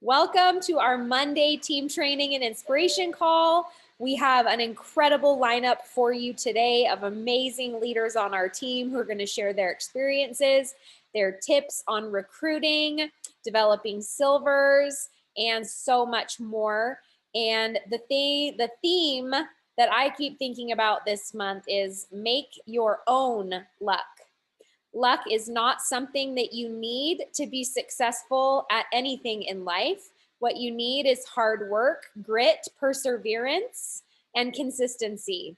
Welcome to our Monday team training and inspiration call. We have an incredible lineup for you today of amazing leaders on our team who are going to share their experiences, their tips on recruiting, developing silvers, and so much more. And the theme that I keep thinking about this month is make your own luck. Luck is not something that you need to be successful at anything in life. What you need is hard work, grit, perseverance, and consistency.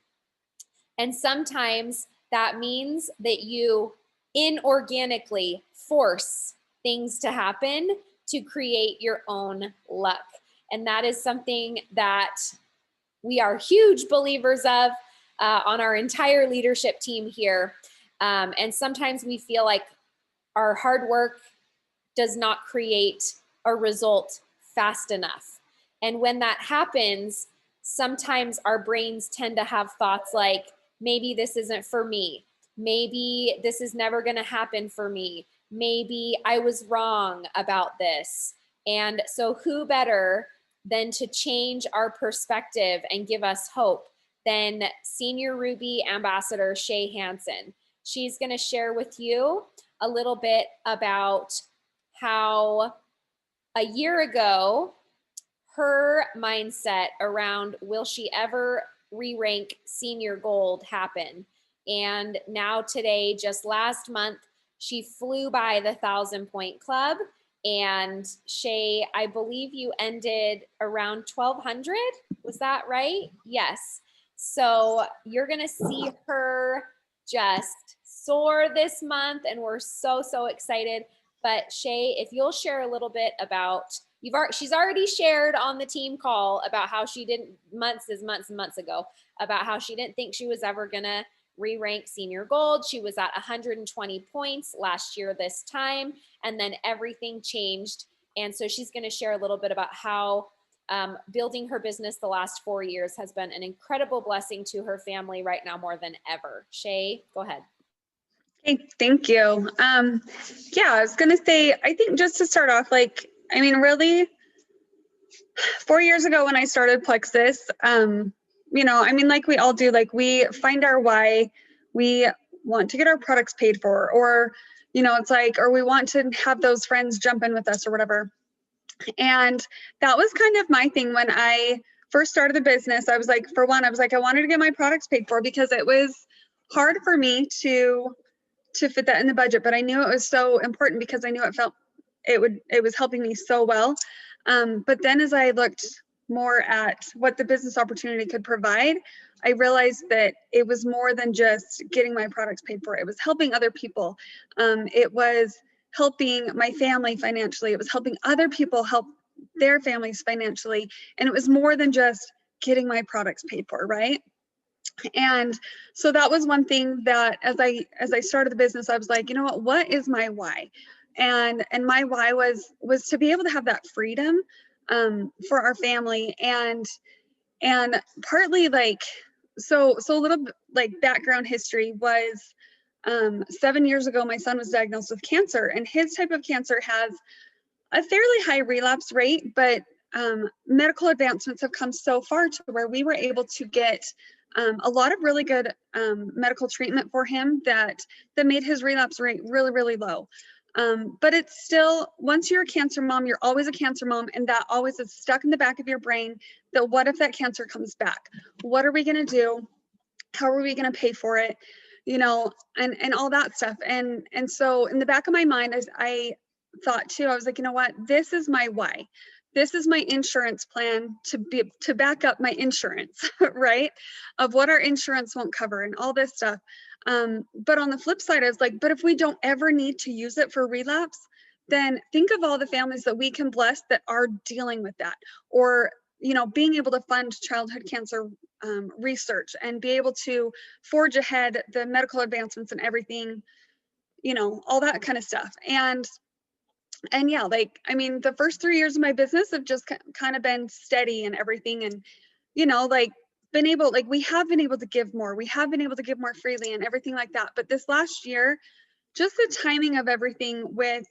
And sometimes that means that you inorganically force things to happen to create your own luck. And that is something that we are huge believers of on our entire leadership team here. And sometimes we feel like our hard work does not create a result fast enough. And when that happens, sometimes our brains tend to have thoughts like, maybe this isn't for me. Maybe this is never going to happen for me. Maybe I was wrong about this. And so who better than to change our perspective and give us hope than Senior Ruby Ambassador Shay Hansen. She's going to share with you a little bit about how a year ago, her mindset around will she ever re-rank senior gold happened. And now today, just last month, she flew by the 1,000-point club. And Shay, I believe you ended around 1,200. Was that right? Yes. So you're going to see her just soar this month, and we're so excited. But Shay, if you'll share a little bit about, she's already shared on the team call about how she didn't, months ago, about how she didn't think she was ever gonna re-rank senior gold. She was at 120 points last year this time, and then everything changed. And so she's gonna share a little bit about how building her business the last 4 years has been an incredible blessing to her family right now more than ever. Shay, go ahead. Hey, thank you. Yeah, I was going to say, I think just to start off, really 4 years ago when I started Plexus, like we all do, like we find our why. We want to get our products paid for, or, it's like, or we want to have those friends jump in with us or whatever. And that was kind of my thing when I first started the business. I was like, I wanted to get my products paid for because it was hard for me to fit that in the budget, but I knew it was so important because I knew it was helping me so well. But then as I looked more at what the business opportunity could provide, I realized that it was more than just getting my products paid for. It was helping other people. It was helping my family financially. It was helping other people help their families financially. And it was more than just getting my products paid for, right? And so that was one thing that as I started the business, I was like, you know what is my why? And my why was to be able to have that freedom for our family, and partly so a little bit like background history was 7 years ago, my son was diagnosed with cancer, and his type of cancer has a fairly high relapse rate, but medical advancements have come so far to where we were able to get a lot of really good medical treatment for him that made his relapse rate really low. But it's still, once you're a cancer mom, you're always a cancer mom, and that always is stuck in the back of your brain that what if that cancer comes back? What are we going to do? How are we going to pay for it? And all that stuff. And so in the back of my mind, I thought too, I was like, you know what, this is my why. This is my insurance plan to back up my insurance, right? Of what our insurance won't cover and all this stuff. But on the flip side, I was like, but if we don't ever need to use it for relapse, then think of all the families that we can bless that are dealing with that, or, being able to fund childhood cancer research and be able to forge ahead the medical advancements and everything, all that kind of stuff. And yeah, the first 3 years of my business have just kind of been steady and everything. And, we have been able to give more. We have been able to give more freely and everything like that. But this last year, just the timing of everything with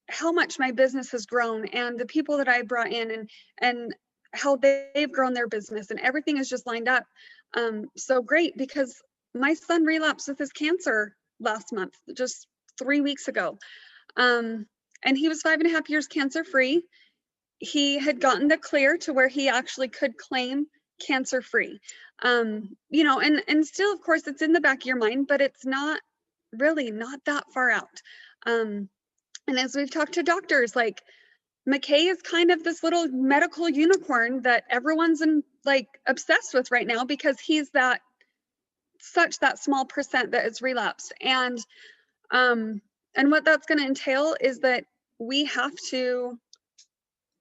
how much my business has grown and the people that I brought in and how they've grown their business, and everything is just lined up so great, because my son relapsed with his cancer last month, just 3 weeks ago. And he was 5.5 years cancer free. He had gotten the clear to where he actually could claim cancer free. You know, and still, of course, it's in the back of your mind, but it's not really not that far out. And as we've talked to doctors, like, McKay is kind of this little medical unicorn that everyone's like obsessed with right now, because he's that small percent that is relapsed. And what that's going to entail is that we have to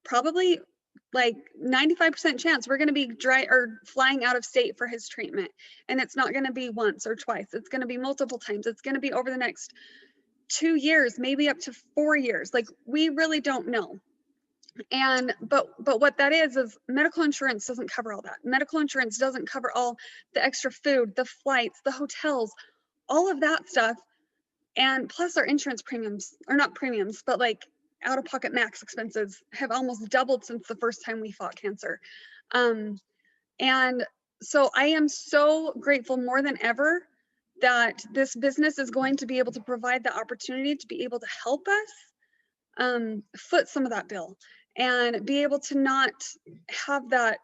probably, like, 95% chance we're going to be flying out of state for his treatment. And it's not going to be once or twice. It's going to be multiple times. It's going to be over the next 2 years, maybe up to 4 years. Like, we really don't know. And but what that is medical insurance doesn't cover all that. Medical insurance doesn't cover all the extra food, the flights, the hotels, all of that stuff. And plus, our insurance premiums, or not premiums, but like out-of-pocket max expenses, have almost doubled since the first time we fought cancer. And so I am so grateful more than ever that this business is going to be able to provide the opportunity to be able to help us foot some of that bill, and be able to not have that,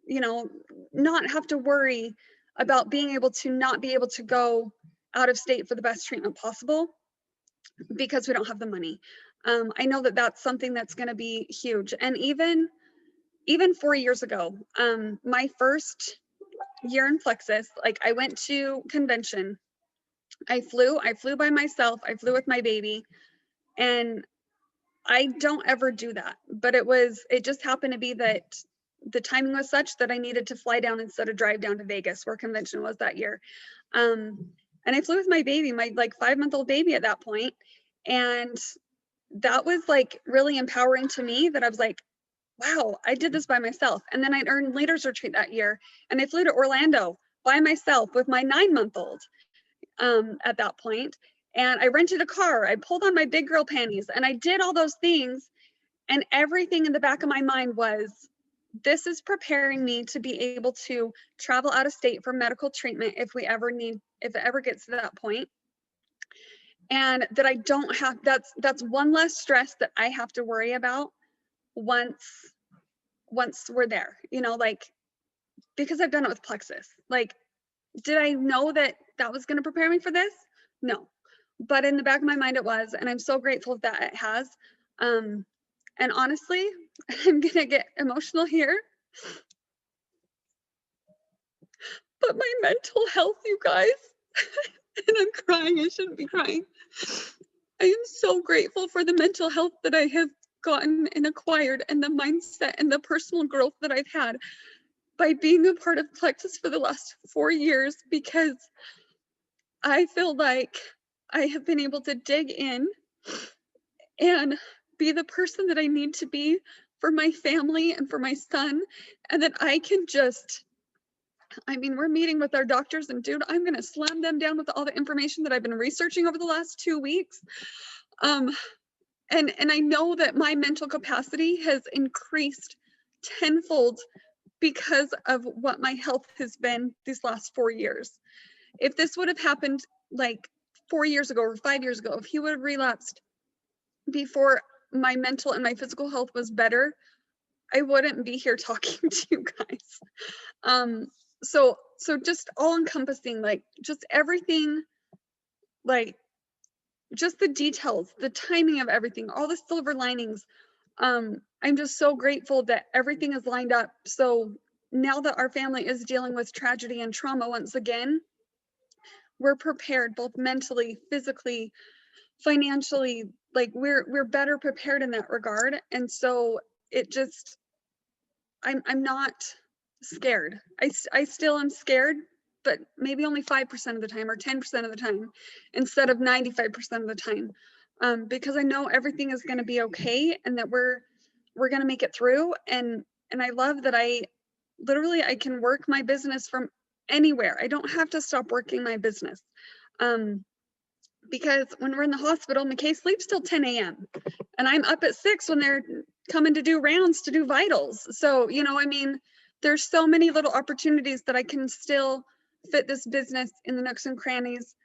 you know, not have to worry about being able to not be able to go out of state for the best treatment possible because we don't have the money. I know that that's something that's going to be huge. And even 4 years ago, my first year in Plexus, like, I went to convention. I flew by myself. I flew with my baby, and I don't ever do that, but it just happened to be that the timing was such that I needed to fly down instead of drive down to Vegas, where convention was that year. And I flew with my baby, my like 5-month-old baby at that point. And that was like really empowering to me, that I was like, wow, I did this by myself. And then I earned leaders retreat that year, and I flew to Orlando by myself with my 9-month-old at that point. And I rented a car, I pulled on my big girl panties, and I did all those things. And everything in the back of my mind was, this is preparing me to be able to travel out of state for medical treatment if it ever gets to that point. And that I don't have, that's one less stress that I have to worry about once we're there, you know, like, because I've done it with Plexus. Like, did I know that was going to prepare me for this? No. But in the back of my mind, it was, and I'm so grateful that it has. And honestly, I'm gonna get emotional here, but my mental health, you guys, and I'm crying, I shouldn't be crying. I am so grateful for the mental health that I have gotten and acquired, and the mindset and the personal growth that I've had by being a part of Plexus for the last 4 years, because I feel like I have been able to dig in and be the person that I need to be for my family and for my son, and that I can just, I mean, we're meeting with our doctors, and dude, I'm gonna slam them down with all the information that I've been researching over the last 2 weeks. And I know that my mental capacity has increased tenfold because of what my health has been these last 4 years. If this would have happened like 4 years ago or 5 years ago, if he would have relapsed before my mental and my physical health was better, I wouldn't be here talking to you guys. So just all encompassing, like, just everything, like, just the details, the timing of everything, all the silver linings. I'm just so grateful that everything is lined up. So now that our family is dealing with tragedy and trauma once again, we're prepared both mentally, physically, financially. Like, we're better prepared in that regard. And so it just, I'm not scared. I still am scared, but maybe only 5% of the time or 10% of the time instead of 95% of the time, because I know everything is going to be okay, and that we're going to make it through. And I love that I can work my business from anywhere. I don't have to stop working my business, because when we're in the hospital, McKay sleeps till 10 a.m. and I'm up at 6 when they're coming to do rounds to do vitals. So, you know, I mean, there's so many little opportunities that I can still fit this business in the nooks and crannies,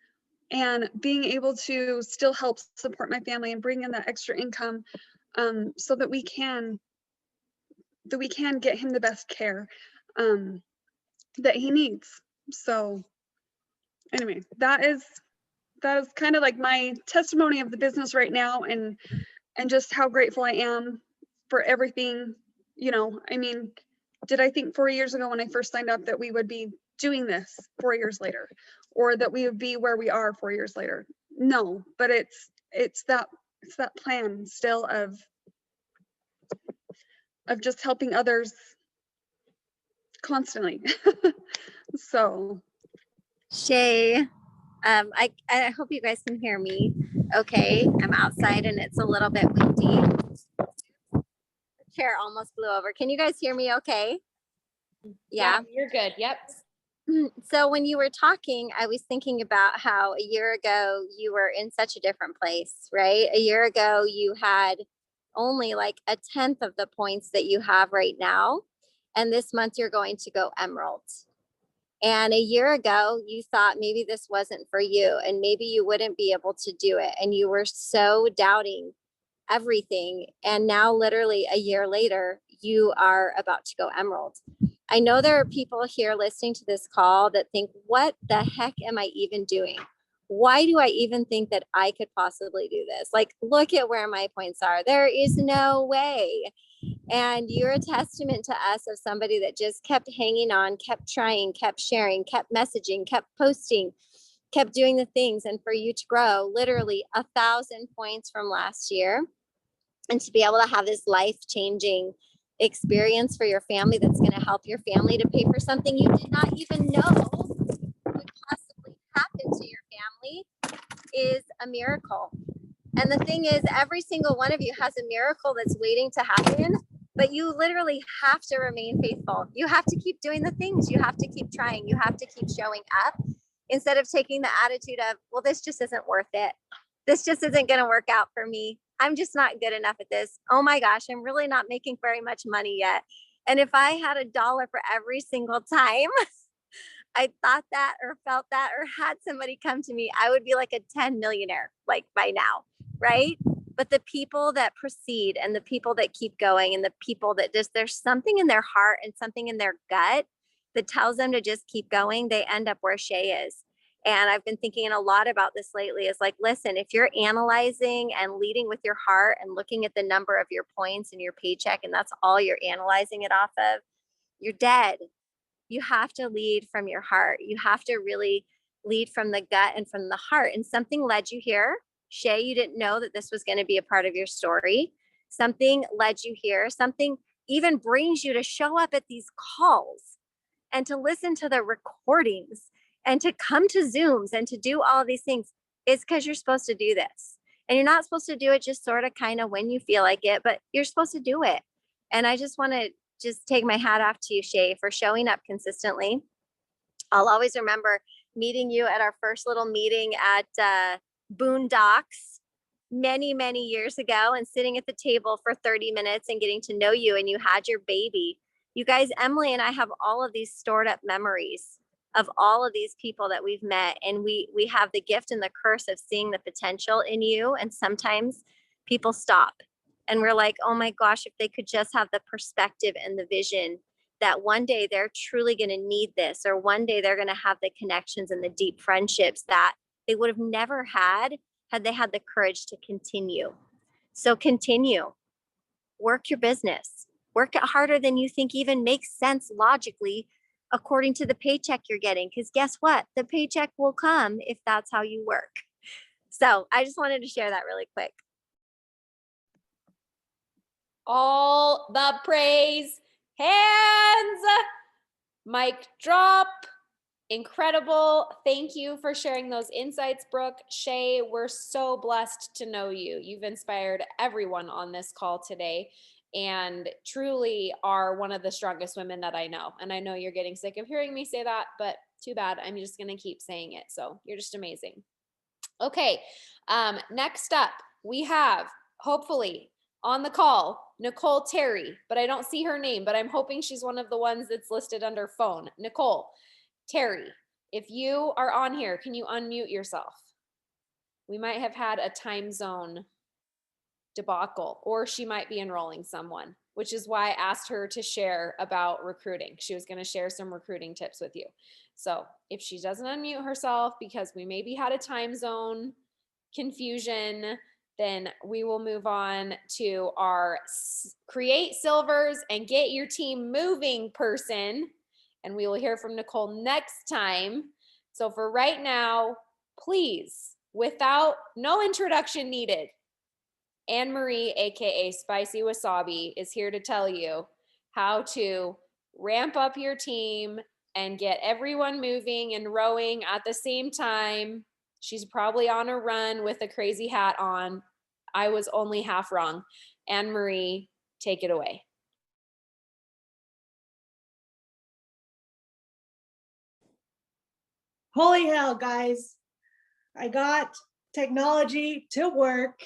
and being able to still help support my family and bring in that extra income, so that we can get him the best care that he needs. So anyway, that is kind of like my testimony of the business right now, and just how grateful I am for everything. You know, I mean, did I think 4 years ago when I first signed up that we would be doing this 4 years later, or that we would be where we are 4 years later? No, but it's that plan still of just helping others constantly. So Shay, I hope you guys can hear me okay. I'm outside and it's a little bit windy. The chair almost blew over. Can you guys hear me okay? Yeah. You're good. Yep. So when you were talking, I was thinking about how a year ago you were in such a different place, right? A year ago you had only like a tenth of the points that you have right now. And this month you're going to go emerald. And a year ago, you thought maybe this wasn't for you and maybe you wouldn't be able to do it. And you were so doubting everything. And now, literally a year later, you are about to go emerald. I know there are people here listening to this call that think, what the heck am I even doing? Why do I even think that I could possibly do this? Like, look at where my points are. There is no way. And you're a testament to us of somebody that just kept hanging on, kept trying, kept sharing, kept messaging, kept posting, kept doing the things. And for you to grow literally 1,000 points from last year, and to be able to have this life-changing experience for your family that's going to help your family to pay for something you did not even know would possibly happen to your family is a miracle. And the thing is, every single one of you has a miracle that's waiting to happen, but you literally have to remain faithful. You have to keep doing the things. You have to keep trying. You have to keep showing up instead of taking the attitude of, well, this just isn't worth it. This just isn't going to work out for me. I'm just not good enough at this. Oh my gosh, I'm really not making very much money yet. And if I had $1 for every single time I thought that or felt that or had somebody come to me, I would be like a 10 millionaire, like by now, right? But the people that proceed and the people that keep going and the people that just, there's something in their heart and something in their gut that tells them to just keep going, they end up where Shay is. And I've been thinking a lot about this lately is like, listen, if you're analyzing and leading with your heart and looking at the number of your points and your paycheck, and that's all you're analyzing it off of, you're dead. You have to lead from your heart. You have to really lead from the gut and from the heart. And something led you here. Shay, you didn't know that this was going to be a part of your story. Something led you here. Something even brings you to show up at these calls and to listen to the recordings and to come to Zooms and to do all of these things. It's because you're supposed to do this. And you're not supposed to do it just sort of kind of when you feel like it, but you're supposed to do it. And I just want to just take my hat off to you, Shay, for showing up consistently. I'll always remember meeting you at our first little meeting at Boondocks many, many years ago and sitting at the table for 30 minutes and getting to know you, and you had your baby. You guys, Emily and I have all of these stored up memories of all of these people that we've met, and we have the gift and the curse of seeing the potential in you. And sometimes people stop and we're like, oh my gosh, if they could just have the perspective and the vision that one day they're truly going to need this, or one day they're going to have the connections and the deep friendships that they would have never had they had the courage to continue. So continue, work your business, work it harder than you think even makes sense logically according to the paycheck you're getting. Because guess what? The paycheck will come if that's how you work. So I just wanted to share that really quick. All the praise, hands, mic drop. Incredible. Thank you for sharing those insights, Brooke. Shay, we're so blessed to know you. You've inspired everyone on this call today and truly are one of the strongest women that I know. And I know you're getting sick of hearing me say that, but too bad. I'm just going to keep saying it. So you're just amazing. Okay, next up, we have, hopefully, on the call, Nicole Terry, but I don't see her name, but I'm hoping she's one of the ones that's listed under phone. Nicole Terry, if you are on here, can you unmute yourself? We might have had a time zone debacle, or she might be enrolling someone, which is why I asked her to share about recruiting. She was going to share some recruiting tips with you. So if she doesn't unmute herself because we maybe had a time zone confusion, then we will move on to our create silvers and get your team moving person. And we will hear from Nicole next time. So for right now, please, without no introduction needed, Anne Marie, aka Spicy Wasabi, is here to tell you how to ramp up your team and get everyone moving and rowing at the same time. She's probably on a run with a crazy hat on. I was only half wrong. Anne Marie, take it away. Holy hell, guys. I got technology to work.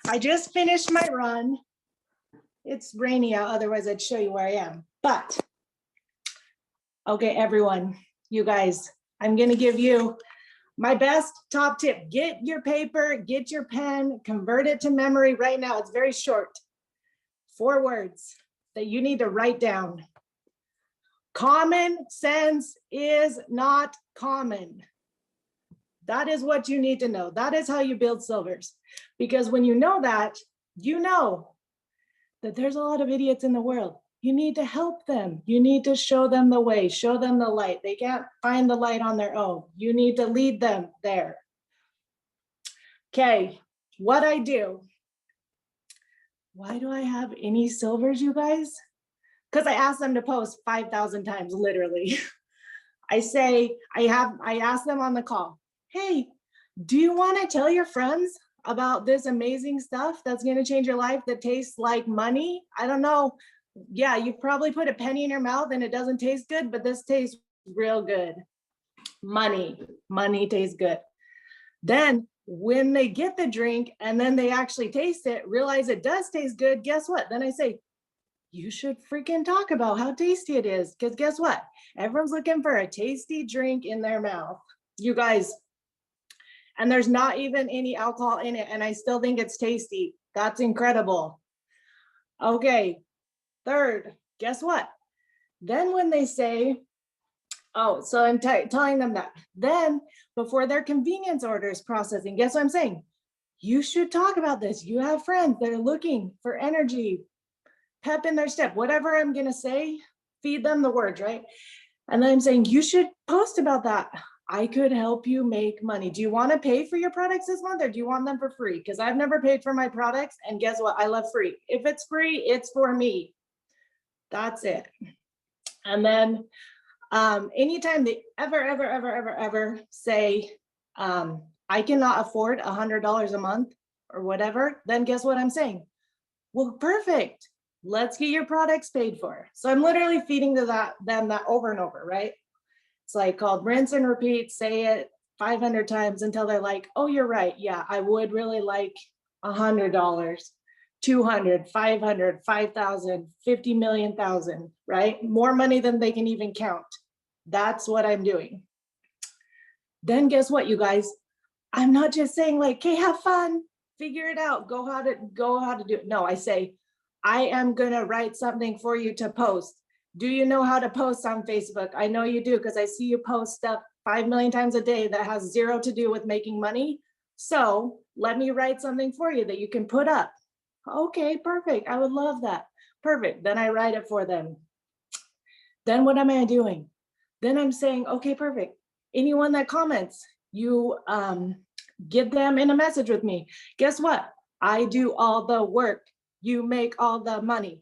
I just finished my run. It's rainy out, otherwise I'd show you where I am. But, okay, everyone, you guys, I'm gonna give you my best top tip. Get your paper, get your pen, convert it to memory right now. It's very short. 4 words that you need to write down. Common sense is not common. That is what you need to know. That is how you build silvers. Because when you know that there's a lot of idiots in the world. You need to help them. You need to show them the way, show them the light. They can't find the light on their own. You need to lead them there. Okay, what I do. Why do I have any silvers, you guys? Because I asked them to post 5,000 times, literally. I ask them on the call, hey, do you want to tell your friends about this amazing stuff that's going to change your life that tastes like money? I don't know. Yeah, you probably put a penny in your mouth and it doesn't taste good, but this tastes real good. Money tastes good. Then when they get the drink and then they actually taste it, realize it does taste good, guess what? Then I say, you should freaking talk about how tasty it is. Because guess what? Everyone's looking for a tasty drink in their mouth. You guys, and there's not even any alcohol in it, and I still think it's tasty. That's incredible. Okay, third, guess what? Then when they say, oh, so I'm telling them that. Then before their convenience order is processing, guess what I'm saying? You should talk about this. You have friends that are looking for energy, pep in their step, whatever I'm going to say, feed them the words, right? And then I'm saying, you should post about that. I could help you make money. Do you want to pay for your products this month or do you want them for free? Because I've never paid for my products and guess what? I love free. If it's free, it's for me. That's it. And then anytime they ever say, I cannot afford $100 a month or whatever, then guess what I'm saying? Well, perfect. Let's get your products paid for. So I'm literally feeding to them that over and over, right? It's like called rinse and repeat, say it 500 times until they're like, oh, you're right. Yeah, I would really like $100, 200, 500, 5,000, 50 million thousand, right? More money than they can even count. That's what I'm doing. Then guess what, you guys? I'm not just saying like, okay, have fun, figure it out, go how to do it. No, I say, I am gonna write something for you to post. Do you know how to post on Facebook? I know you do because I see you post stuff 5 million times a day that has zero to do with making money. So let me write something for you that you can put up. Okay, perfect. I would love that. Perfect. Then I write it for them. Then what am I doing? Then I'm saying, okay, perfect. Anyone that comments, you get them in a message with me. Guess what? I do all the work. You make all the money.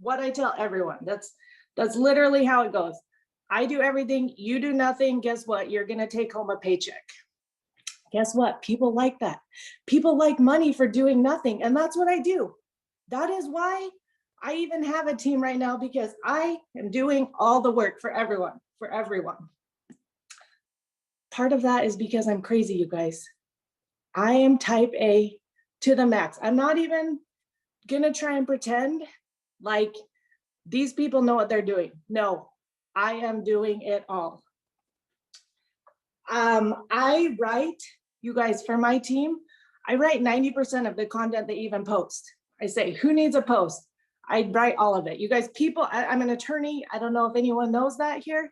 What I tell everyone, that's literally how it goes. I do everything, you do nothing. Guess what? You're gonna take home a paycheck. Guess what? People like that. People like money for doing nothing. And that's what I do. That is why I even have a team right now, because I am doing all the work for everyone, Part of that is because I'm crazy, you guys. I am type A to the max. I'm not even gonna try and pretend like these people know what they're doing. No, I am doing it all. I write, you guys, for my team, I write 90% of the content they even post. I say, who needs a post? I write all of it. You guys, people, I'm an attorney. I don't know if anyone knows that here,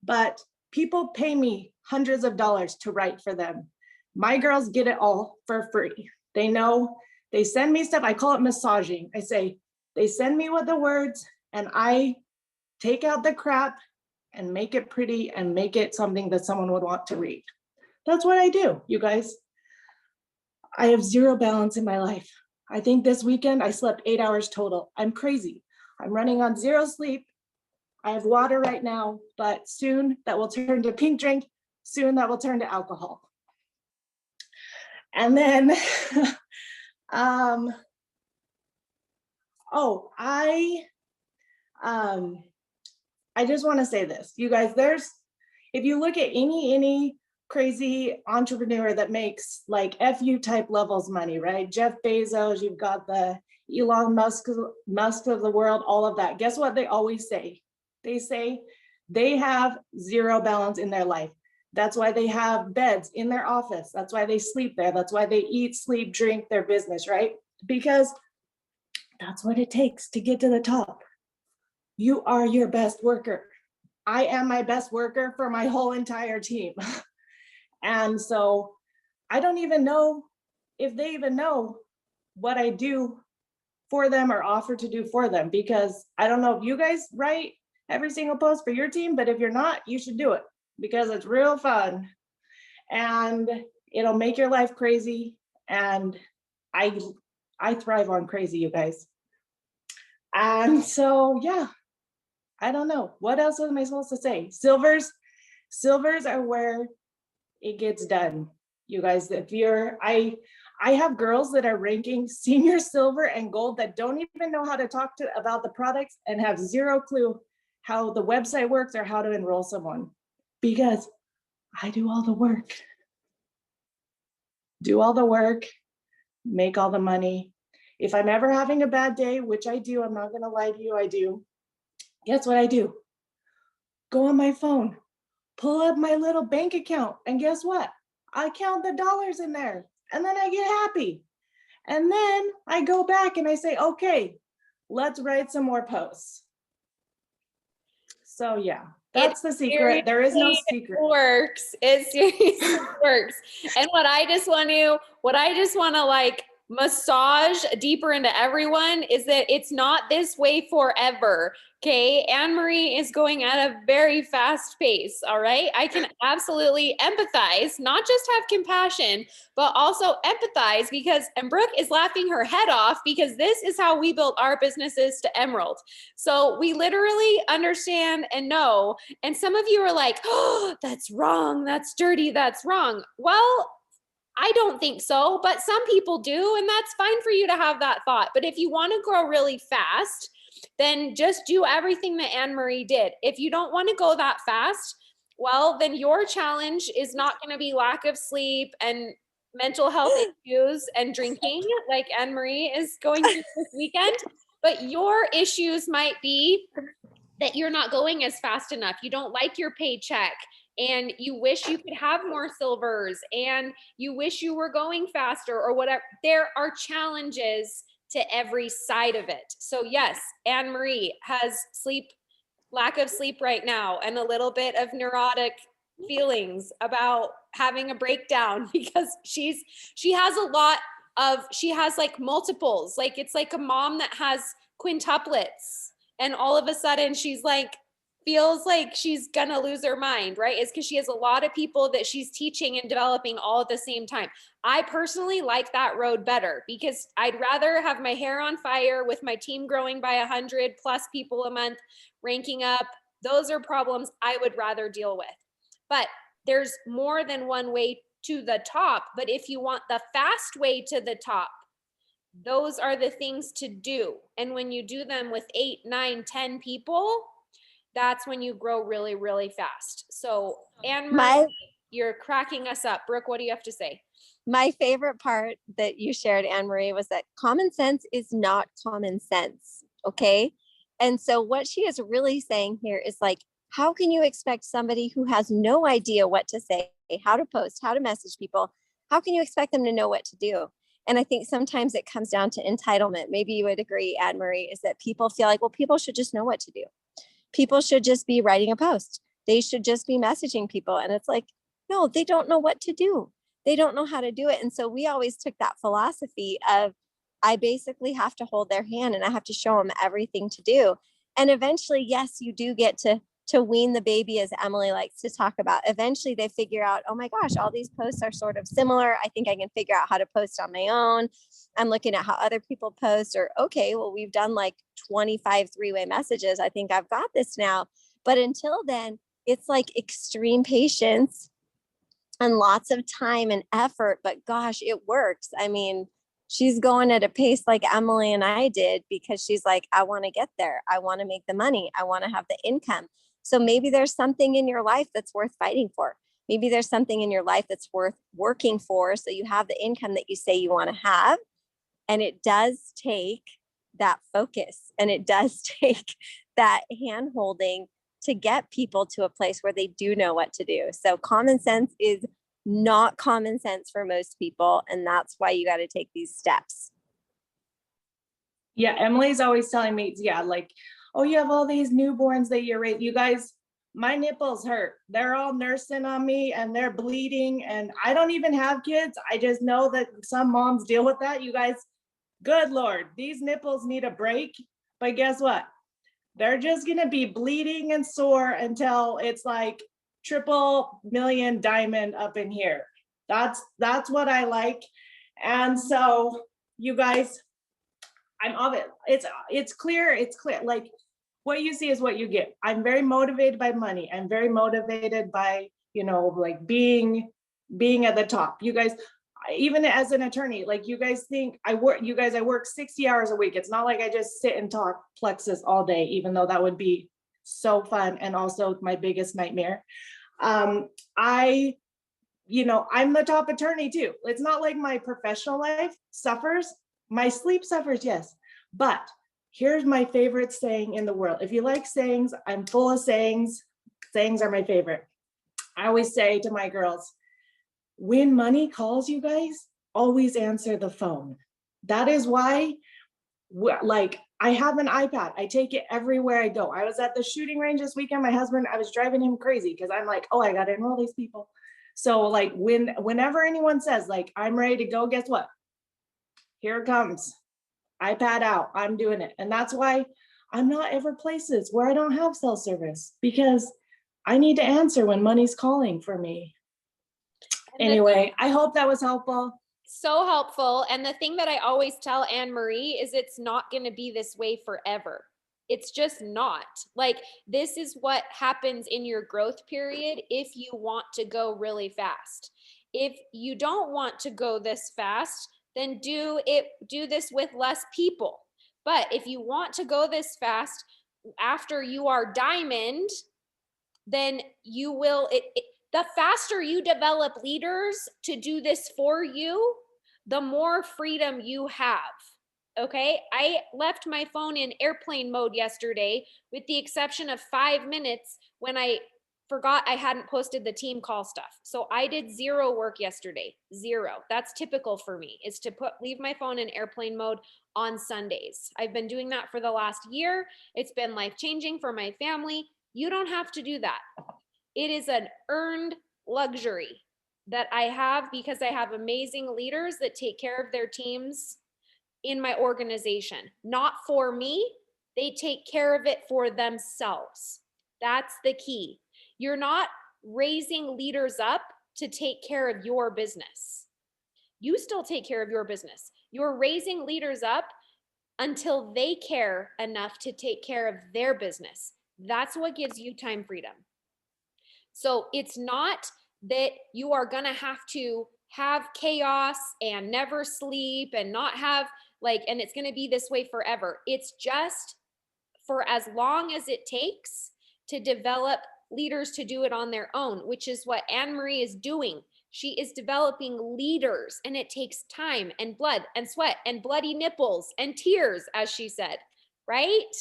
but people pay me hundreds of dollars to write for them. My girls get it all for free. They know, they send me stuff. I call it massaging. I say, they send me with the words and I take out the crap and make it pretty and make it something that someone would want to read. That's what I do, you guys. I have zero balance in my life. I think this weekend I slept 8 hours total. I'm crazy. I'm running on zero sleep. I have water right now, but soon that will turn to pink drink. Soon that will turn to alcohol. And then, I just want to say this, you guys, if you look at any crazy entrepreneur that makes like FU type levels money, right? Jeff Bezos, you've got the Elon Musk of the world, all of that. Guess what they always say? They say they have zero balance in their life. That's why they have beds in their office. That's why they sleep there. That's why they eat, sleep, drink their business, right? Because that's what it takes to get to the top. You are your best worker. I am my best worker for my whole entire team. And so I don't even know if they even know what I do for them or offer to do for them, because I don't know if you guys write every single post for your team, but if you're not, you should do it because it's real fun and it'll make your life crazy. And I thrive on crazy, you guys. And so, yeah, I don't know. What else am I supposed to say? Silvers are where it gets done. You guys, I have girls that are ranking senior silver and gold that don't even know how to talk about the products and have zero clue how the website works or how to enroll someone, because I do all the work. Do all the work, make all the money. If I'm ever having a bad day, which I do, I'm not gonna lie to you, I do. Guess what I do? Go on my phone, pull up my little bank account, and guess what? I count the dollars in there, and then I get happy. And then I go back and I say, okay, let's write some more posts. So yeah, that's the secret. There is no secret. Works. It seriously works. And what I just want to like massage deeper into everyone is that it's not this way forever. Okay. Anne-Marie is going at a very fast pace. All right. I can absolutely empathize, not just have compassion, but also empathize and Brooke is laughing her head off because this is how we built our businesses to Emerald. So we literally understand and know. And some of you are like, oh, that's wrong. That's dirty. That's wrong. Well, I don't think so, but some people do, and that's fine for you to have that thought. But if you want to grow really fast, then just do everything that Anne-Marie did. If you don't want to go that fast, well, then your challenge is not going to be lack of sleep and mental health issues and drinking like Anne-Marie is going to this weekend. But your issues might be that you're not going as fast enough. You don't like your paycheck and you wish you could have more silvers and you wish you were going faster or whatever. There are challenges to every side of it. So yes, Anne-Marie has lack of sleep right now and a little bit of neurotic feelings about having a breakdown because she has like multiples, like it's like a mom that has quintuplets and all of a sudden she's like feels like she's gonna lose her mind, right? It's because she has a lot of people that she's teaching and developing all at the same time. I personally like that road better because I'd rather have my hair on fire with my team growing by 100 plus people a month, ranking up. Those are problems I would rather deal with. But there's more than one way to the top. But if you want the fast way to the top, those are the things to do. And when you do them with 8, 9, 10 people, that's when you grow really, really fast. So Anne-Marie, you're cracking us up. Brooke, what do you have to say? My favorite part that you shared, Anne Marie, was that common sense is not common sense. Okay. And so what she is really saying here is like, how can you expect somebody who has no idea what to say, how to post, how to message people? How can you expect them to know what to do? And I think sometimes it comes down to entitlement. Maybe you would agree, Anne Marie, is that people feel like, well, people should just know what to do. People should just be writing a post. They should just be messaging people. And it's like, no, they don't know what to do. They don't know how to do it. And so we always took that philosophy of, I basically have to hold their hand and I have to show them everything to do. And eventually, yes, you do get to wean the baby, as Emily likes to talk about. Eventually they figure out, oh my gosh, all these posts are sort of similar. I think I can figure out how to post on my own. I'm looking at how other people post, or okay, well, we've done like 25 three-way messages. I think I've got this now. But until then, it's like extreme patience and lots of time and effort. But gosh, it works. I mean, she's going at a pace like Emily and I did because she's like, I want to get there. I want to make the money. I want to have the income. So maybe there's something in your life that's worth fighting for. Maybe there's something in your life that's worth working for, so you have the income that you say you want to have. And it does take that focus, and it does take that hand holding to get people to a place where they do know what to do. So common sense is not common sense for most people. And that's why you got to take these steps. Yeah, Emily's always telling me, yeah, like, oh, you have all these newborns that you're raising. You guys, my nipples hurt. They're all nursing on me and they're bleeding. And I don't even have kids. I just know that some moms deal with that. You guys, good Lord, these nipples need a break. But guess what? They're just going to be bleeding and sore until it's like triple million diamond up in here. That's what I like. And so you guys, I'm of it. It's clear. Like what you see is what you get. I'm very motivated by money. I'm very motivated by, like being at the top. You guys, even as an attorney, like you guys think I work 60 hours a week. It's not like I just sit and talk Plexus all day, even though that would be so fun and also my biggest nightmare. I'm the top attorney too. It's not like my professional life suffers. My sleep suffers, yes. But here's my favorite saying in the world. If you like sayings, I'm full of sayings. Sayings are my favorite. I always say to my girls, when money calls you guys, always answer the phone. That is why, like, I have an iPad. I take it everywhere I go. I was at the shooting range this weekend. My husband, I was driving him crazy because I'm like, oh, I got to enroll these people. So like whenever anyone says like, I'm ready to go, guess what? Here it comes. iPad out. I'm doing it. And that's why I'm not ever places where I don't have cell service, because I need to answer when money's calling for me. Anyway, I hope that was helpful. So helpful. And the thing that I always tell Anne Marie is it's not going to be this way forever. It's just not. Like, this is what happens in your growth period if you want to go really fast. If you don't want to go this fast, then do this with less people. But if you want to go this fast after you are diamond, then you will, the faster you develop leaders to do this for you, the more freedom you have. Okay. I left my phone in airplane mode yesterday, with the exception of 5 minutes when I forgot I hadn't posted the team call stuff. So I did zero work yesterday. Zero. That's typical for me, is to leave my phone in airplane mode on Sundays. I've been doing that for the last year. It's been life-changing for my family. You don't have to do that. It is an earned luxury that I have because I have amazing leaders that take care of their teams in my organization. Not for me, they take care of it for themselves. That's the key. You're not raising leaders up to take care of your business. You still take care of your business. You're raising leaders up until they care enough to take care of their business. That's what gives you time freedom. So it's not that you are going to have chaos and never sleep and not have and it's going to be this way forever. It's just for as long as it takes to develop leaders to do it on their own, which is what Anne Marie is doing. She is developing leaders, and it takes time and blood and sweat and bloody nipples and tears, as she said, right?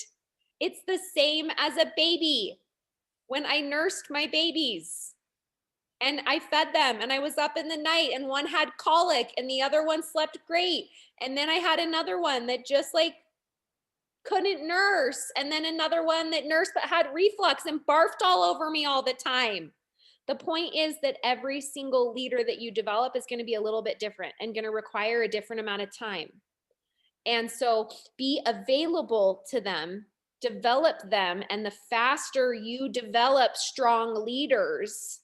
It's the same as a baby. When I nursed my babies and I fed them and I was up in the night and one had colic and the other one slept great. And then I had another one that just like couldn't nurse. And then another one that nursed but had reflux and barfed all over me all the time. The point is that every single leader that you develop is going to be a little bit different and going to require a different amount of time. And so be available to them, develop them, and the faster you develop strong leaders,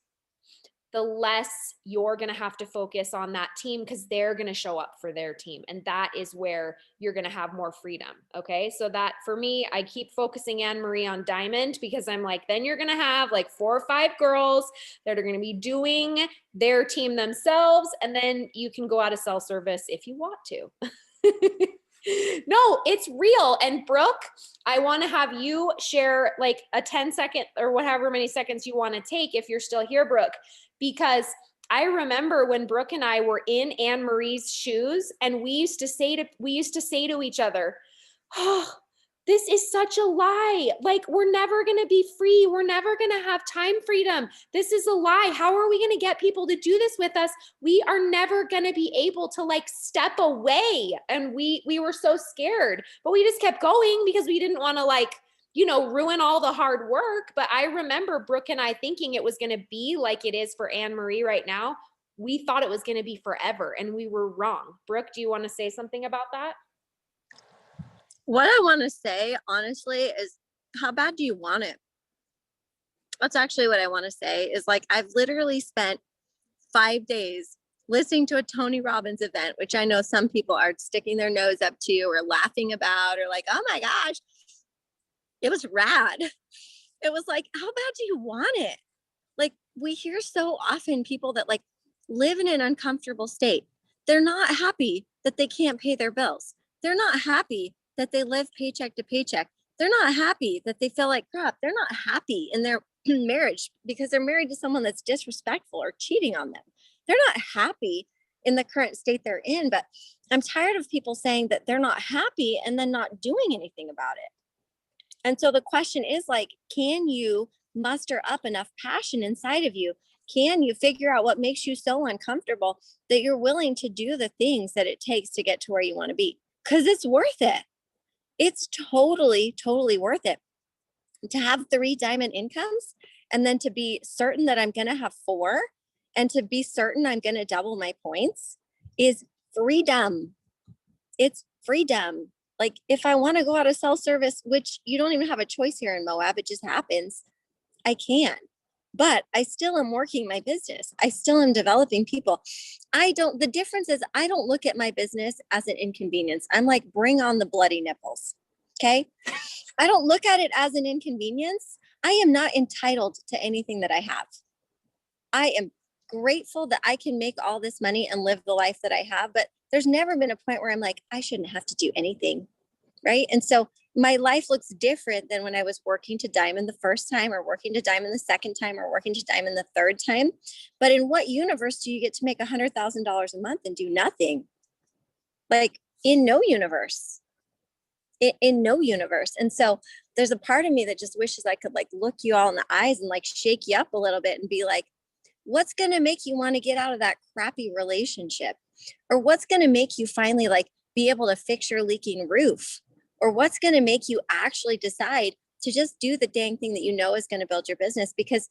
the less you're going to have to focus on that team because they're going to show up for their team. And that is where you're going to have more freedom. Okay. So that for me, I keep focusing Anne-Marie on Diamond because I'm like, then you're going to have like 4 or 5 girls that are going to be doing their team themselves. And then you can go out of cell service if you want to. No, it's real. And Brooke, I want to have you share like a 10-second or however many seconds you want to take if you're still here, Brooke, because I remember when Brooke and I were in Anne-Marie's shoes and we used to say to each other, oh, this is such a lie. Like, we're never going to be free. We're never going to have time freedom. This is a lie. How are we going to get people to do this with us? We are never going to be able to like step away. And we were so scared, but we just kept going because we didn't want to like, you know, ruin all the hard work. But I remember Brooke and I thinking it was going to be like it is for Anne-Marie right now. We thought it was going to be forever and we were wrong. Brooke, do you want to say something about that? What I want to say, honestly, is how bad do you want it? That's actually what I want to say is like, I've literally spent 5 days listening to a Tony Robbins event, which I know some people are sticking their nose up to or laughing about or like, oh my gosh, it was rad. It was like, how bad do you want it? Like, we hear so often people that like live in an uncomfortable state. They're not happy that they can't pay their bills. They're not happy that they live paycheck to paycheck. They're not happy that they feel like crap. They're not happy in their marriage because they're married to someone that's disrespectful or cheating on them. They're not happy in the current state they're in, but I'm tired of people saying that they're not happy and then not doing anything about it. And so the question is like, can you muster up enough passion inside of you? Can you figure out what makes you so uncomfortable that you're willing to do the things that it takes to get to where you want to be? Because it's worth it. It's totally, totally worth it to have 3 diamond incomes and then to be certain that I'm going to have 4 and to be certain I'm going to double my points is freedom. It's freedom. Like if I want to go out of cell service, which you don't even have a choice here in Moab, it just happens, I can. But I still am working my business. I still am developing people. The difference is I don't look at my business as an inconvenience. I'm like, bring on the bloody nipples. Okay. I don't look at it as an inconvenience. I am not entitled to anything that I have. I am grateful that I can make all this money and live the life that I have, but there's never been a point where I'm like, I shouldn't have to do anything. Right. And so my life looks different than when I was working to diamond the first time or working to diamond the second time or working to diamond the third time. But in what universe do you get to make $100,000 a month and do nothing? Like in no universe, in no universe. And so there's a part of me that just wishes I could like look you all in the eyes and like shake you up a little bit and be like, what's going to make you want to get out of that crappy relationship? Or what's going to make you finally like be able to fix your leaking roof? Or what's going to make you actually decide to just do the dang thing that you know is going to build your business? Because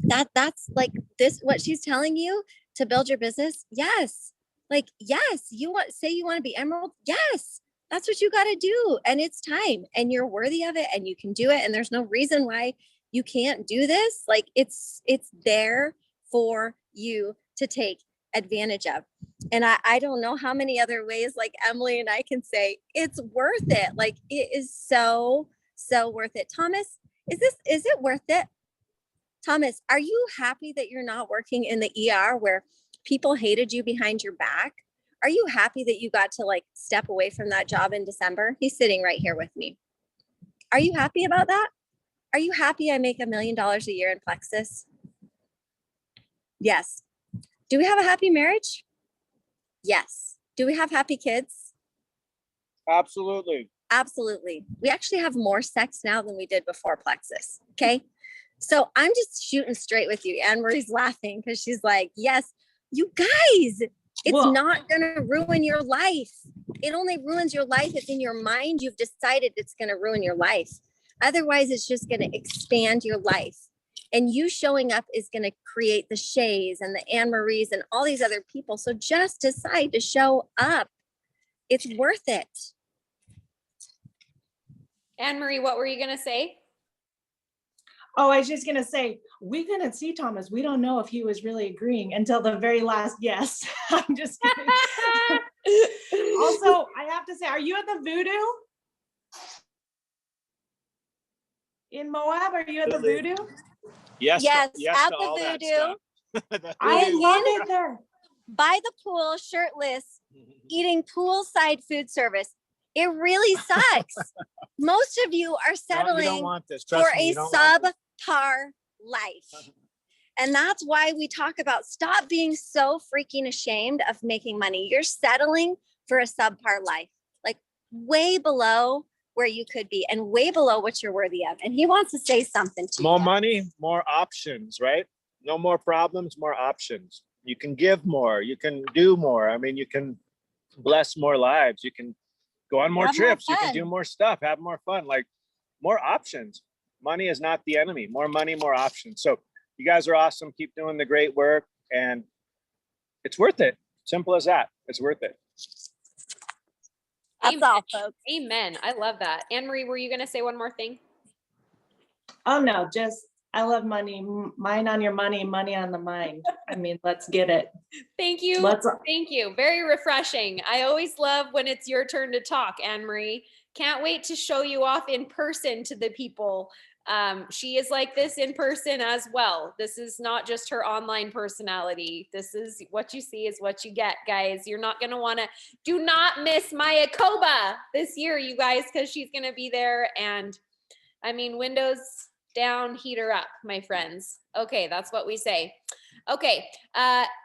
that's like this, what she's telling you to build your business. Yes. Like, yes, you want to be Emerald. Yes, that's what you got to do. And it's time and you're worthy of it and you can do it. And there's no reason why you can't do this. Like it's there for you to take advantage of. And I don't know how many other ways like Emily and I can say it's worth it. Like it is so worth it. Thomas, is it worth it? Thomas, are you happy that you're not working in the ER where people hated you behind your back? Are you happy that you got to like step away from that job in December? He's sitting right here with me. Are you happy about that? Are you happy I make $1 million a year in Plexus? Yes. Do we have a happy marriage? Yes. Do we have happy kids? Absolutely. Absolutely. We actually have more sex now than we did before Plexus. Okay. So I'm just shooting straight with you. Anne Marie's laughing because she's like, yes, you guys, it's not going to ruin your life. It only ruins your life if in your mind you've decided it's going to ruin your life. Otherwise, it's just going to expand your life. And you showing up is going to create the Shays and the Anne Maries and all these other people. So just decide to show up. It's worth it. Anne Marie, what were you going to say? Oh, I was just going to say, we couldn't see Thomas. We don't know if he was really agreeing until the very last yes. I'm just kidding. Also, I have to say, are you at the Voodoo? In Moab, are you at the Voodoo? Yes. Yes, Yes at to the all that Voodoo. stuff. I love it there. By the pool, shirtless, eating poolside food service. It really sucks. Most of you are No, you settling don't want this. Trust for me, a you don't want this. subpar life. And that's why we talk about stop being so freaking ashamed of making money. You're settling for a subpar life, like way below where you could be and way below what you're worthy of. And he wants to say something to you. More money, more options, right? No more problems, more options. You can give more, you can do more. I mean, you can bless more lives. You can go on more Have more trips. You can fun. do more stuff, have more fun, like more options. Money is not the enemy. More money, more options. So you guys are awesome. Keep doing the great work, and it's worth it. Simple as that. It's worth it. That's all, folks. Amen. I love that. Anne Marie, were you going to say one more thing? Oh, no, just, I love money. Mine on your money, money on the mind. I mean, let's get it. Thank you. Thank you. Very refreshing. I always love when it's your turn to talk, Anne Marie. Can't wait to show you off in person to the people. She is like this in person as well. This is not just her online personality. This is what you see is what you get, guys. You're not going to want to, do not miss Maya Koba this year, you guys, because she's going to be there. And I mean, windows down, heater up, my friends. Okay, that's what we say. Okay,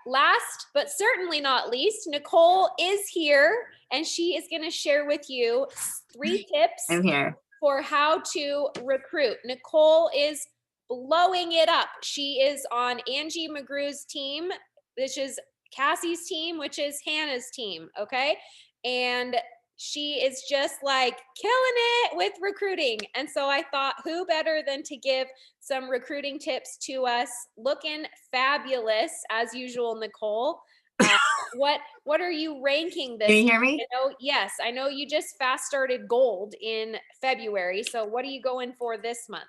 last but certainly not least, Nicole is here and she is going to share with you 3 tips. I'm here. For how to recruit. Nicole is blowing it up. She is on Angie McGrew's team, which is Cassie's team, which is Hannah's team, okay? And she is just like killing it with recruiting. And so I thought, who better than to give some recruiting tips to us? Looking fabulous as usual, Nicole. What are you ranking this? Can you hear me? Yes, I know you just fast started gold in February. So what are you going for this month?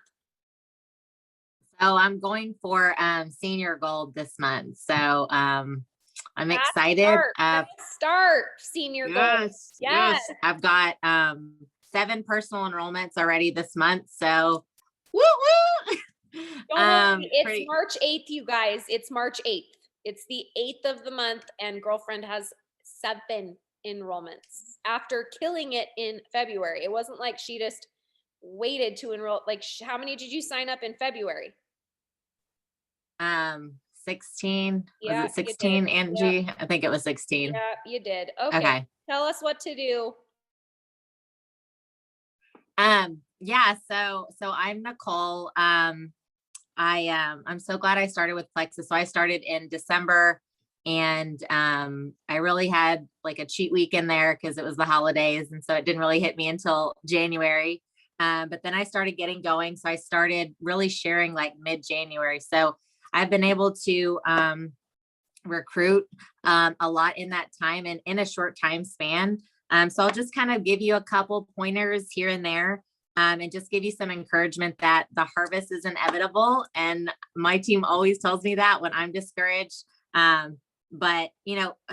So I'm going for senior gold this month. So I'm excited. Start senior gold. Yes. I've got 7 personal enrollments already this month. So woo woo. It's March 8th, you guys. It's March 8th. It's the 8th of the month, and girlfriend has 7 enrollments after killing it in February. It wasn't like she just waited to enroll. Like, how many did you sign up in February? 16. Yeah, was it 16, Angie? Yeah. I think it was 16. Yeah, you did. Okay. Tell us what to do. Yeah, so I'm Nicole. I'm so glad I started with Plexus. So I started in December, and I really had like a cheat week in there because it was the holidays, and so it didn't really hit me until January. But then I started getting going. So I started really sharing like mid-January. So I've been able to recruit a lot in that time and in a short time span. So I'll just kind of give you a couple pointers here and there. And just give you some encouragement that the harvest is inevitable. And my team always tells me that when I'm discouraged. But,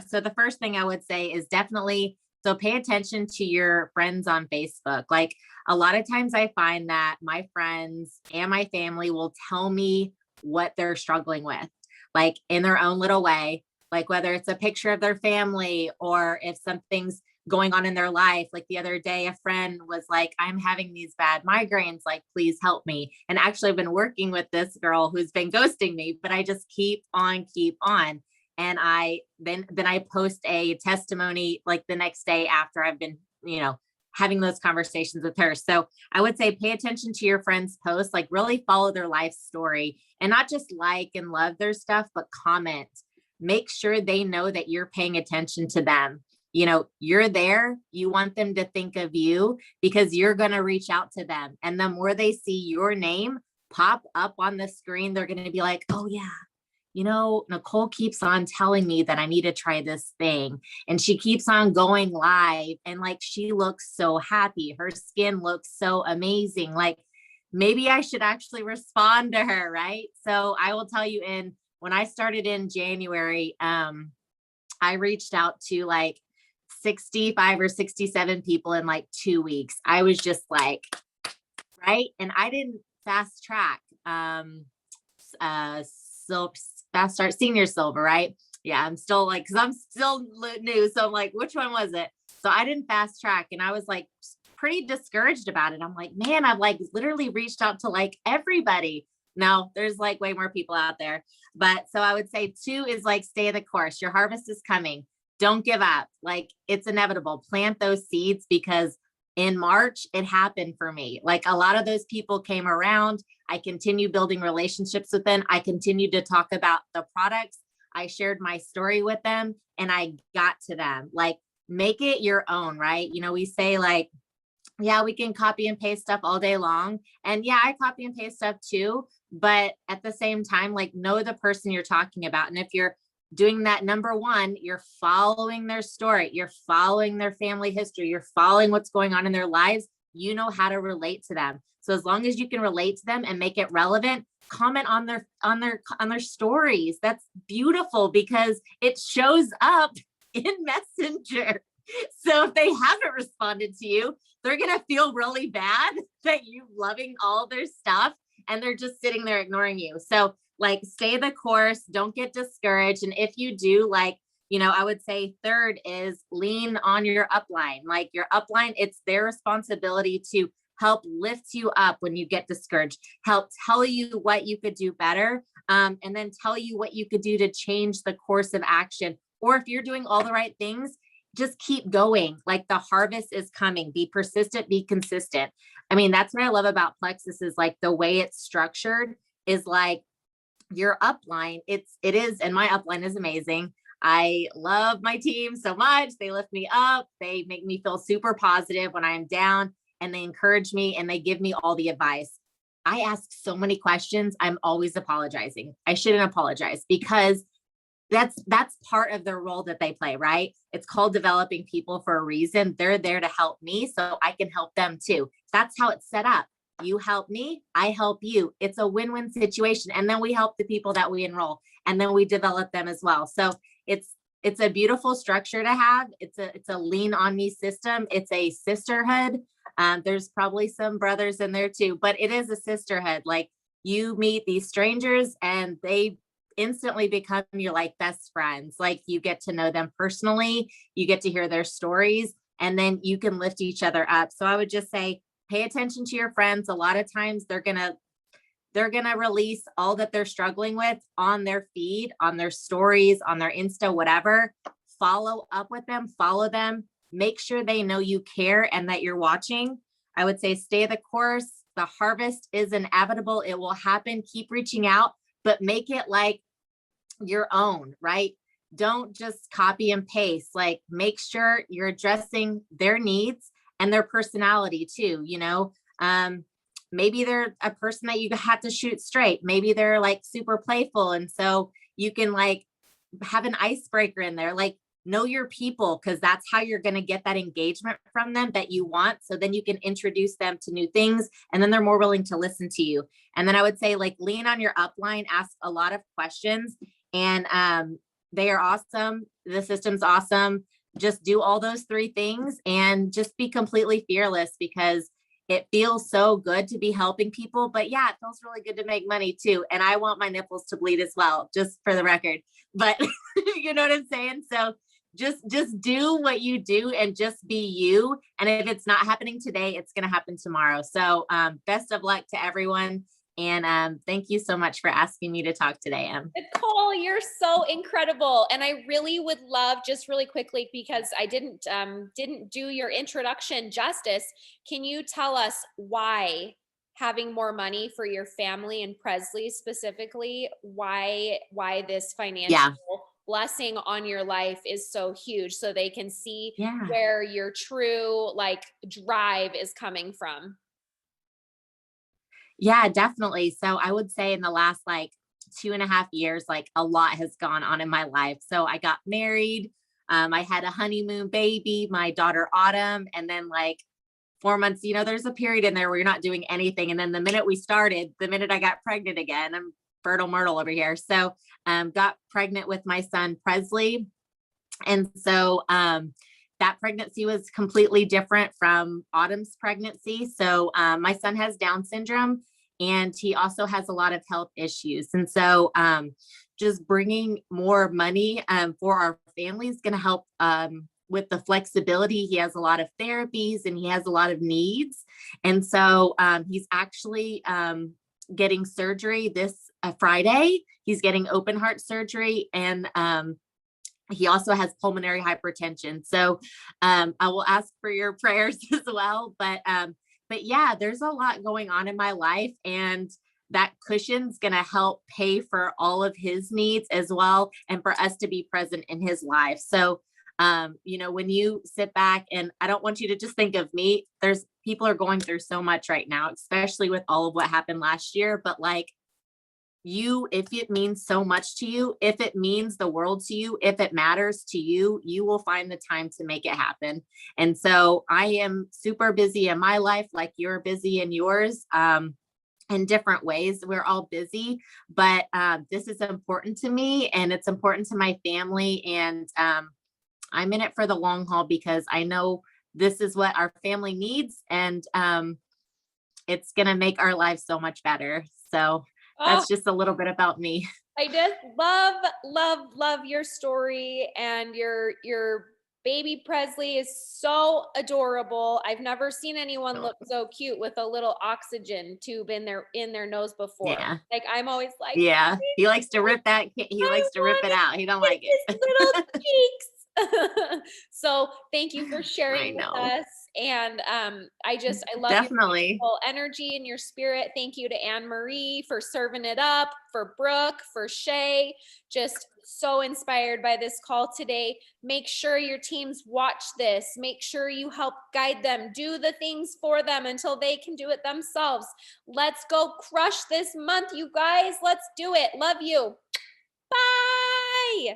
so the first thing I would say is definitely, so pay attention to your friends on Facebook. Like a lot of times I find that my friends and my family will tell me what they're struggling with, like in their own little way, like whether it's a picture of their family or if something's going on in their life. Like the other day, a friend was like, I'm having these bad migraines, like, please help me. And actually I've been working with this girl who's been ghosting me, but I just keep on. And then I post a testimony like the next day after I've been, having those conversations with her. So I would say pay attention to your friends' posts, like really follow their life story and not just like and love their stuff, but comment. Make sure they know that you're paying attention to them. You're there. You want them to think of you because you're going to reach out to them. And the more they see your name pop up on the screen, they're going to be like, oh yeah, Nicole keeps on telling me that I need to try this thing. And she keeps on going live. And like, she looks so happy. Her skin looks so amazing. Like, maybe I should actually respond to her. Right. So I will tell you, when I started in January, I reached out to like 65 or 67 people in like 2 weeks. I was just like, right. And I didn't fast track, fast start senior silver, right? Yeah, I'm still like, cause I'm still new. So I'm like, which one was it? So I didn't fast track and I was like pretty discouraged about it. I'm like, man, I've like literally reached out to like everybody. Now there's like way more people out there. But so I would say 2 is like, stay the course. Your harvest is coming. Don't give up. Like, it's inevitable. Plant those seeds, because in March, it happened for me. Like, a lot of those people came around. I continued building relationships with them. I continued to talk about the products. I shared my story with them and I got to them. Like, make it your own, right? We say like, yeah, we can copy and paste stuff all day long. And yeah, I copy and paste stuff too. But at the same time, like, know the person you're talking about. And if you're doing that, number one, you're following their story, you're following their family history, you're following what's going on in their lives, you know how to relate to them. So as long as you can relate to them and make it relevant, comment on their stories. That's beautiful because it shows up in Messenger. So if they haven't responded to you, they're going to feel really bad that you're loving all their stuff and they're just sitting there ignoring you. So like, stay the course, don't get discouraged. And if you do, like, I would say 3rd is lean on your upline. Like, your upline, it's their responsibility to help lift you up when you get discouraged, help tell you what you could do better, and then tell you what you could do to change the course of action. Or if you're doing all the right things, just keep going. Like, the harvest is coming. Be persistent, be consistent. I mean, that's what I love about Plexus, is like the way it's structured is like, your upline, it is, and my upline is amazing. I love my team so much. They lift me up. They make me feel super positive when I'm down, and they encourage me and they give me all the advice. I ask so many questions. I'm always apologizing. I shouldn't apologize, because that's part of their role that they play, right? It's called developing people for a reason. They're there to help me so I can help them too. That's how it's set up. You help me, I help you. It's a win-win situation. And then we help the people that we enroll, and then we develop them as well. So it's a beautiful structure to have. It's a lean on me system. It's a sisterhood. There's probably some brothers in there too, but it is a sisterhood. Like, you meet these strangers and they instantly become your like best friends. Like, you get to know them personally, you get to hear their stories, and then you can lift each other up. So I would just say, pay attention to your friends. A lot of times they're going to release all that they're struggling with on their feed, on their stories, on their Insta, whatever. Follow up with them, follow them, make sure they know you care and that you're watching. I would say, stay the course. The harvest is inevitable. It will happen. Keep reaching out, but make it like your own, right? Don't just copy and paste. Like, make sure you're addressing their needs and their personality too. Maybe they're a person that you have to shoot straight. Maybe they're like super playful. And so you can like have an icebreaker in there, like, know your people, because that's how you're going to get that engagement from them that you want. So then you can introduce them to new things, and then they're more willing to listen to you. And then I would say, like, lean on your upline, ask a lot of questions, and they are awesome. The system's awesome. Just do all those 3 things and just be completely fearless, because it feels so good to be helping people. But yeah, it feels really good to make money too. And I want my nipples to bleed as well, just for the record. But you know what I'm saying? So just do what you do and just be you. And if it's not happening today, it's going to happen tomorrow. So best of luck to everyone. And thank you so much for asking me to talk today, Em. Nicole, you're so incredible. And I really would love, just really quickly, because I didn't do your introduction justice. Can you tell us why having more money for your family and Presley specifically, why this financial blessing on your life is so huge, so they can see where your true like drive is coming from? Yeah, definitely. So I would say in the last like 2.5 years, like a lot has gone on in my life. So I got married. I had a honeymoon baby, my daughter Autumn, and then like 4 months, there's a period in there where you're not doing anything. And then the minute I got pregnant again, I'm fertile myrtle over here. So got pregnant with my son Presley. And so that pregnancy was completely different from Autumn's pregnancy. So my son has Down syndrome, and he also has a lot of health issues. And so just bringing more money for our family is going to help with the flexibility. He has a lot of therapies and he has a lot of needs. And so he's actually getting surgery this Friday. He's getting open heart surgery, and he also has pulmonary hypertension. So I will ask for your prayers as well. But yeah, there's a lot going on in my life, and that cushion's going to help pay for all of his needs as well, and for us to be present in his life. So when you sit back, and I don't want you to just think of me, there's people are going through so much right now, especially with all of what happened last year. But like, if it means so much to you, if it means the world to you, if it matters to you, you will find the time to make it happen. And so I am super busy in my life, like you're busy in yours, in different ways. We're all busy, but this is important to me, and it's important to my family. And I'm in it for the long haul, because I know this is what our family needs, and it's going to make our lives so much better. So that's just a little bit about me. I just love your story, and your baby Presley is so adorable. I've never seen anyone look so cute with a little oxygen tube in their nose before. Yeah. Like, I'm always like, he likes to rip that. He likes to rip it out. He don't like it. His little cheeks. So thank you for sharing with us. And I love Definitely. your whole energy and your spirit. Thank you to Anne Marie for serving it up, for Brooke, for Shay. Just so inspired by this call today. Make sure your teams watch this. Make sure you help guide them. Do the things for them until they can do it themselves. Let's go crush this month, you guys. Let's do it. Love you. Bye.